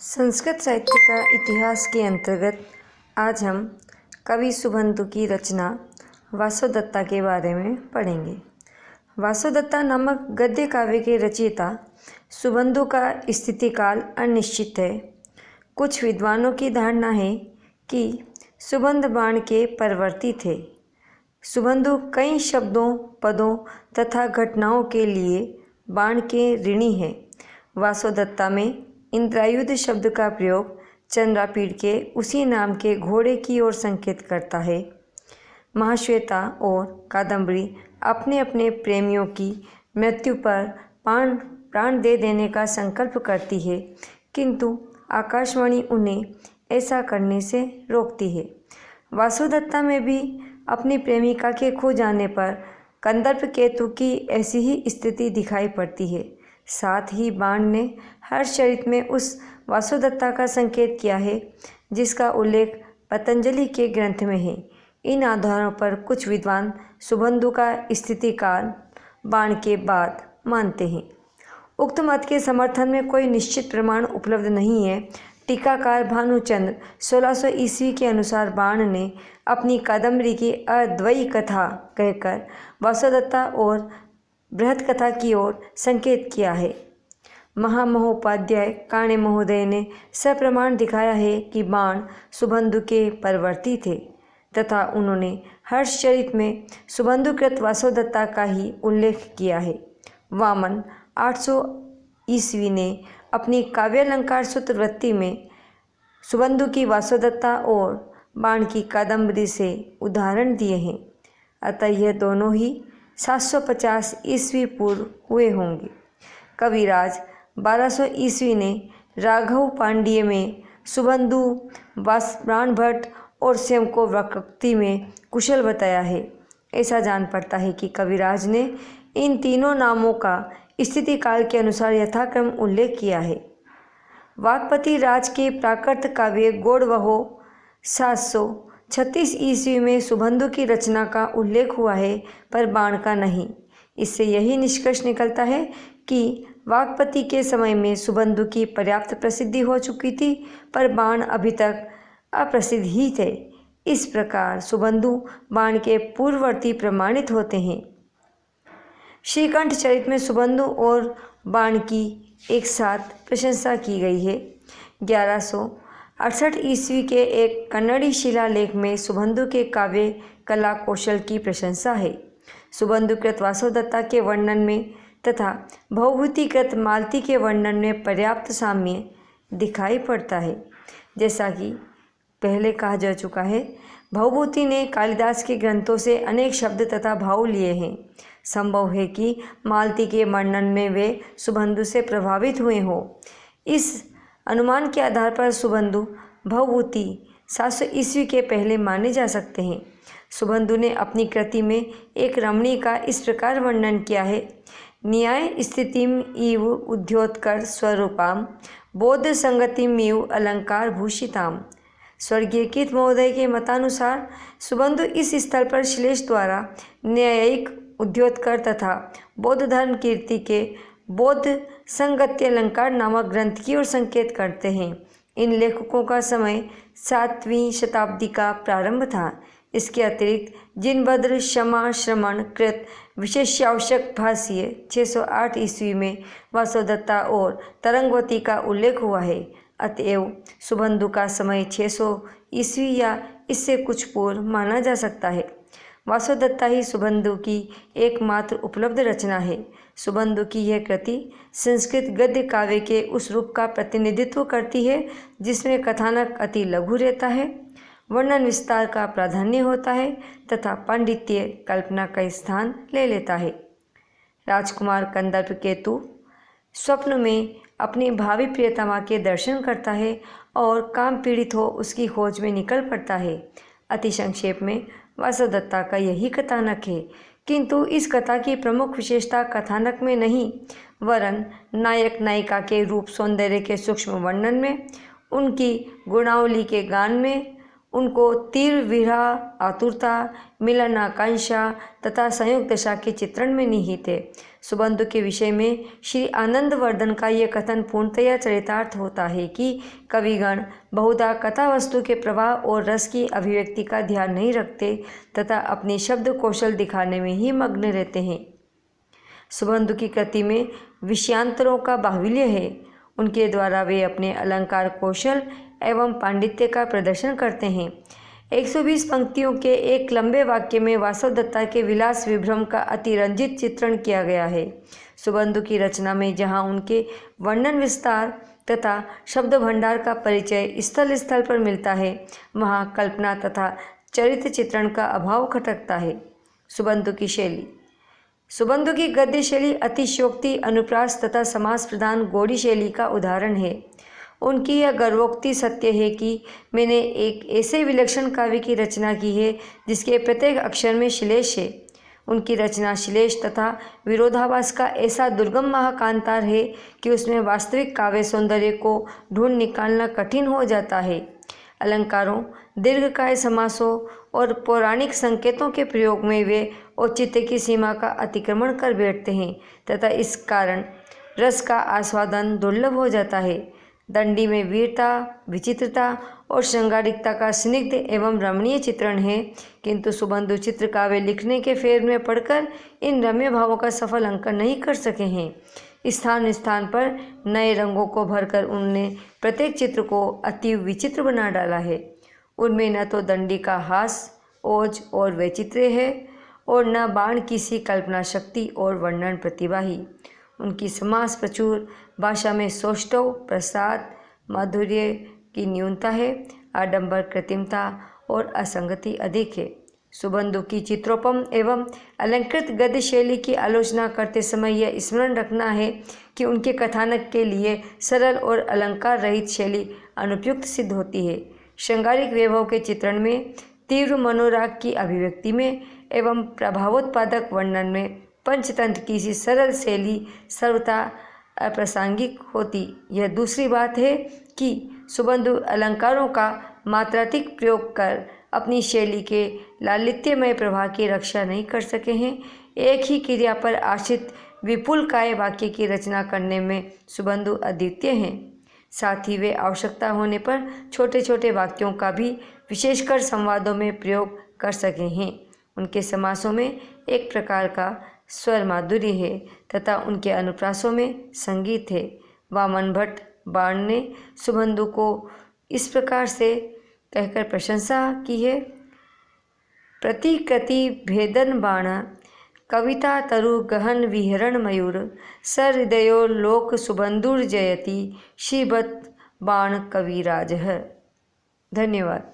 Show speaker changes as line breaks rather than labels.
संस्कृत साहित्य का इतिहास के अंतर्गत आज हम कवि सुबंधु की रचना वासवदत्ता के बारे में पढ़ेंगे। वासवदत्ता नामक गद्य काव्य के रचयिता सुबंधु का स्थिति काल अनिश्चित है। कुछ विद्वानों की धारणा है कि सुबंध बाण के परवर्ती थे। सुबंधु कई शब्दों, पदों तथा घटनाओं के लिए बाण के ऋणी हैं। वासवदत्ता में इंद्रायुध शब्द का प्रयोग चंद्रापीड़ के उसी नाम के घोड़े की ओर संकेत करता है। महाश्वेता और कादम्बरी अपने अपने प्रेमियों की मृत्यु पर प्राण दे देने का संकल्प करती है, किंतु आकाशवाणी उन्हें ऐसा करने से रोकती है। वासवदत्ता में भी अपनी प्रेमिका के खो जाने पर कंदर्प केतु की ऐसी ही स्थिति दिखाई पड़ती है। साथ ही बाण ने हर्षचरित में उस वासवदत्ता का संकेत किया है जिसका उल्लेख पतंजलि के ग्रंथ में है। इन आधारों पर कुछ विद्वान सुबंधु का स्थिति काल बाण के बाद मानते हैं। उक्त मत के समर्थन में कोई निश्चित प्रमाण उपलब्ध नहीं है। टीकाकार भानुचंद्र 1600 ईस्वी के अनुसार बाण ने अपनी कादम्बरी की अद्वयी कथा कहकर वासवदत्ता और बृहत कथा की ओर संकेत किया है। महामहोपाध्याय काणे महोदय ने सप्रमाण दिखाया है कि बाण सुबंधु के परवर्ती थे तथा उन्होंने हर्षचरित में सुबंधुकृत वासवदत्ता का ही उल्लेख किया है। वामन 800 ईस्वी ने अपनी काव्यालंकार सूत्रवृत्ति में सुबंधु की वासवदत्ता और बाण की कादम्बरी से उदाहरण दिए हैं। अतः यह दोनों ही 750 ईस्वी पूर्व हुए होंगे। कविराज 1200 ईस्वी ने राघव पांड्य में सुबंधु बाणभट्ट और स्वयं को वक्रोक्ति में कुशल बताया है। ऐसा जान पड़ता है कि कविराज ने इन तीनों नामों का स्थिति काल के अनुसार यथाक्रम उल्लेख किया है। वाकपति राज के प्राकृत काव्य गौड़वहो 736 ईस्वी में सुबंधु की रचना का उल्लेख हुआ है, पर बाण का नहीं। इससे यही निष्कर्ष निकलता है कि वाकपति के समय में सुबंधु की पर्याप्त प्रसिद्धि हो चुकी थी, पर बाण अभी तक अप्रसिद्ध ही थे। इस प्रकार सुबंधु बाण के पूर्ववर्ती प्रमाणित होते हैं। श्रीकंठ चरित में सुबंधु और बाण की एक साथ प्रशंसा की गई है। 1168 ईस्वी के एक कन्नड़ी शिलालेख में सुबंधु के काव्य कला कौशल की प्रशंसा है। सुबंधुकृत वासवदत्ता के वर्णन में तथा भवभूतिकृत मालती के वर्णन में पर्याप्त साम्य दिखाई पड़ता है। जैसा कि पहले कहा जा चुका है, भवभूति ने कालिदास के ग्रंथों से अनेक शब्द तथा भाव लिए हैं। संभव है कि मालती के वर्णन में वे सुबंधु से प्रभावित हुए हों। इस अनुमान के आधार पर सुबंधु भवभूति 700 ईस्वी के पहले माने जा सकते हैं। सुबंधु ने अपनी कृति में एक रमणी का इस प्रकार वर्णन किया है। न्याय स्थितिम इव उद्योतकर स्वरूपाम बोध संगतिम इव अलंकार भूषिताम। स्वर्गीय कीर्त महोदय के मतानुसार सुबंधु इस स्थल पर श्लेष द्वारा न्यायिक उद्योतकर तथा बौद्ध धर्म कीर्ति के बौद्ध संगत्य अलंकार नामक ग्रंथ की ओर संकेत करते हैं। इन लेखकों का समय 7वीं शताब्दी का प्रारंभ था। इसके अतिरिक्त जिनभद्र क्षमा श्रमण कृत विशेषावश्यक भाष्य 608 ईस्वी में वासवदत्ता और तरंगवती का उल्लेख हुआ है। अतएव सुबंधु का समय 600 ईस्वी या इससे कुछ पूर्व माना जा सकता है। वासवदत्ता ही सुबंधु की एकमात्र उपलब्ध रचना है। सुबंधु की यह कृति संस्कृत गद्य काव्य के उस रूप का प्रतिनिधित्व करती है जिसमें कथानक अति लघु रहता है, वर्णन विस्तार का प्राधान्य होता है तथा पांडित्य कल्पना का स्थान ले लेता है। राजकुमार कंदर्प केतु स्वप्न में अपनी भावी प्रियतमा के दर्शन करता है और काम पीड़ित हो उसकी खोज में निकल पड़ता है। अति संक्षेप में वासवदत्ता का यही कथानक है, किंतु इस कथा की प्रमुख विशेषता कथानक में नहीं वरन नायक नायिका के रूप सौंदर्य के सूक्ष्म वर्णन में, उनकी गुणावली के गान में, उनको तीव्र विरह, आतुरता, मिलन आकांक्षा तथा संयुक्त दशा के चित्रण में निहित है। सुबंधु के विषय में श्री आनंदवर्धन का यह कथन पूर्णतया चरितार्थ होता है कि कविगण बहुधा कथा वस्तु के प्रवाह और रस की अभिव्यक्ति का ध्यान नहीं रखते तथा अपने शब्द कौशल दिखाने में ही मग्न रहते हैं। सुबंधु की कृति में विषयांतरों का बाहुल्य है। उनके द्वारा वे अपने अलंकार कौशल एवं पांडित्य का प्रदर्शन करते हैं। 120 पंक्तियों के एक लंबे वाक्य में वासवदत्ता के विलास विभ्रम का अतिरंजित चित्रण किया गया है। सुबंधु की रचना में जहाँ उनके वर्णन विस्तार तथा शब्द भंडार का परिचय स्थल स्थल पर मिलता है, वहाँ कल्पना तथा चरित्र चित्रण का अभाव खटकता है। सुबंधु की शैली। सुबंधु की गद्य शैली अतिशयोक्ति, अनुप्रास तथा समास प्रधान गौड़ी शैली का उदाहरण है। उनकी यह गर्वोक्ति सत्य है कि मैंने एक ऐसे विलक्षण काव्य की रचना की है जिसके प्रत्येक अक्षर में श्लेष है। उनकी रचना श्लेष तथा विरोधाभास का ऐसा दुर्गम महाकांतार है कि उसमें वास्तविक काव्य सौंदर्य को ढूंढ निकालना कठिन हो जाता है। अलंकारों, दीर्घकाय समासों और पौराणिक संकेतों के प्रयोग में वे औचित्य की सीमा का अतिक्रमण कर बैठते हैं तथा इस कारण रस का आस्वादन दुर्लभ हो जाता है। दंडी में वीरता, विचित्रता और श्रृंगारिकता का स्निग्ध एवं रमणीय चित्रण है, किंतु सुबंधु चित्र काव्य लिखने के फेर में पड़कर इन रम्य भावों का सफल अंकन नहीं कर सके हैं। स्थान स्थान पर नए रंगों को भरकर उनने प्रत्येक चित्र को अति विचित्र बना डाला है। उनमें न तो दंडी का हास, ओज और वैचित्र्य है और न बाण किसी कल्पना शक्ति और वर्णन प्रतिभा ही। उनकी समास प्रचुर भाषा में सौष्ठव, प्रसाद, माधुर्य की न्यूनता है, आडंबर, कृत्रिमता और असंगति अधिक है। सुबंधु की चित्रोपम एवं अलंकृत गद्य शैली की आलोचना करते समय यह स्मरण रखना है कि उनके कथानक के लिए सरल और अलंकार रहित शैली अनुपयुक्त सिद्ध होती है। श्रृंगारिक वैभव के चित्रण में, तीव्र मनोराग की अभिव्यक्ति में एवं प्रभावोत्पादक वर्णन में पंचतंत्र की सी सरल शैली सर्वथा अप्रासंगिक होती। यह दूसरी बात है कि सुबंधु अलंकारों का मात्रात्मक प्रयोग कर अपनी शैली के लालित्यमय प्रवाह की रक्षा नहीं कर सके हैं। एक ही क्रिया पर आश्रित विपुल काय वाक्य की रचना करने में सुबंधु अद्वितीय हैं। साथ ही वे आवश्यकता होने पर छोटे छोटे वाक्यों का भी विशेषकर संवादों में प्रयोग कर सके हैं। उनके समासों में एक प्रकार का स्वर माधुर्य है तथा उनके अनुप्रासों में संगीत है। वामन भट्ट बाण ने सुबंधु को इस प्रकार से कहकर प्रशंसा की है। प्रतिकृति भेदन बाण, कविता तरु गहन विहरण मयूर, सहृदयो लोक सुबंधुर्जयति, श्रीबत बाण कविराज। धन्यवाद।